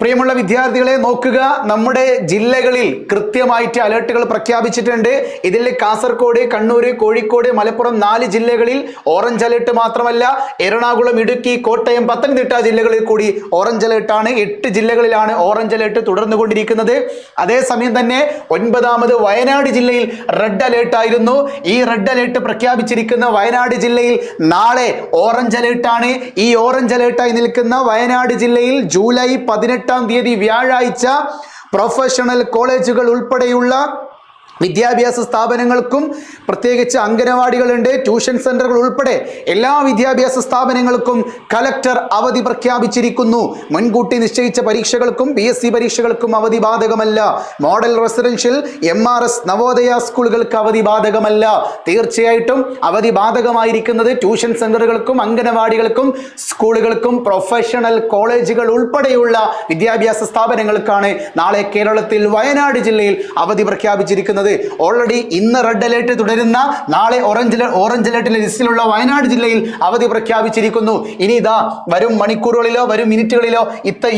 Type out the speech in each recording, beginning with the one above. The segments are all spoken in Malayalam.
പ്രിയമുള്ള വിദ്യാർത്ഥികളെ നോക്കുക, നമ്മുടെ ജില്ലകളിൽ കൃത്യമായിട്ട് അലേർട്ടുകൾ പ്രഖ്യാപിച്ചിട്ടുണ്ട്. ഇതിൽ കാസർഗോഡ്, കണ്ണൂർ, കോഴിക്കോട്, മലപ്പുറം 4 ജില്ലകളിൽ ഓറഞ്ച് അലേർട്ട് മാത്രമല്ല, എറണാകുളം, ഇടുക്കി, കോട്ടയം, പത്തനംതിട്ട ജില്ലകളിൽ കൂടി ഓറഞ്ച് അലേർട്ടാണ്. 8 ജില്ലകളിലാണ് ഓറഞ്ച് അലേർട്ട് തുടർന്നുകൊണ്ടിരിക്കുന്നത്. അതേസമയം തന്നെ 9ാമത് വയനാട് ജില്ലയിൽ റെഡ് അലേർട്ട് ആയിരുന്നു. ഈ റെഡ് അലേർട്ട് പ്രഖ്യാപിച്ചിരിക്കുന്ന വയനാട് ജില്ലയിൽ നാളെ ഓറഞ്ച് അലേർട്ടാണ്. ഈ ഓറഞ്ച് അലേർട്ടായി നിൽക്കുന്ന വയനാട് ജില്ലയിൽ ജൂലൈ 18 തീയതി വ്യാഴാഴ്ച പ്രൊഫഷണൽ കോളേജുകൾ ഉൾപ്പെടെയുള്ള വിദ്യാഭ്യാസ സ്ഥാപനങ്ങൾക്കും, പ്രത്യേകിച്ച് അംഗനവാടികളുണ്ട്, ട്യൂഷൻ സെന്ററുകൾ ഉൾപ്പെടെ എല്ലാ വിദ്യാഭ്യാസ സ്ഥാപനങ്ങൾക്കും കലക്ടർ അവധി പ്രഖ്യാപിച്ചിരിക്കുന്നു. മുൻകൂട്ടി നിശ്ചയിച്ച പരീക്ഷകൾക്കും PSC പരീക്ഷകൾക്കും അവധി ബാധകമല്ല. മോഡൽ റെസിഡൻഷ്യൽ, MRS, നവോദയ സ്കൂളുകൾക്ക് അവധി ബാധകമല്ല. തീർച്ചയായിട്ടും അവധി ബാധകമായിരിക്കുന്നത് ട്യൂഷൻ സെന്ററുകൾക്കും, അംഗനവാടികൾക്കും, സ്കൂളുകൾക്കും, പ്രൊഫഷണൽ കോളേജുകൾ ഉൾപ്പെടെയുള്ള വിദ്യാഭ്യാസ സ്ഥാപനങ്ങൾക്കാണ്. നാളെ കേരളത്തിൽ വയനാട് ജില്ലയിൽ അവധി പ്രഖ്യാപിച്ചിരിക്കുന്നത്. ഓൾറെഡി ഇന്ന് റെഡ് അലേർട്ട് തുടരുന്ന, നാളെ ഓറഞ്ച് അലേർട്ടിന്റെ ലിസ്റ്റിലുള്ള വയനാട് ജില്ലയിൽ അവധി പ്രഖ്യാപിച്ചിരിക്കുന്നു. ഇനി ഇതാ വരും മണിക്കൂറുകളിലോ വരും മിനിറ്റുകളിലോ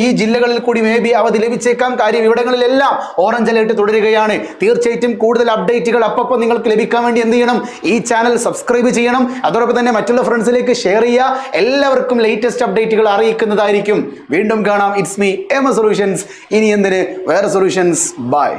ഈ ജില്ലകളിൽ കൂടി മേബി അവധി ലഭിച്ചേക്കാം. കാര്യം ഇവിടങ്ങളിലെല്ലാം ഓറഞ്ച് അലേർട്ട് തുടരുകയാണ്. തീർച്ചയായിട്ടും കൂടുതൽ അപ്ഡേറ്റുകൾ അപ്പോൾ നിങ്ങൾക്ക് ലഭിക്കാൻ വേണ്ടി എന്ത് ചെയ്യണം? ഈ ചാനൽ സബ്സ്ക്രൈബ് ചെയ്യണം. അതോടൊപ്പം തന്നെ മറ്റുള്ള ഫ്രണ്ട്സിലേക്ക് ഷെയർ ചെയ്യുക. എല്ലാവർക്കും ലേറ്റസ്റ്റ് അപ്ഡേറ്റുകൾ അറിയിക്കുന്നതായിരിക്കും. വീണ്ടും കാണാം. It's me M solutions. ഇനി എന്തിന് വേറെ സൊല്യൂഷൻസ്. ബൈ.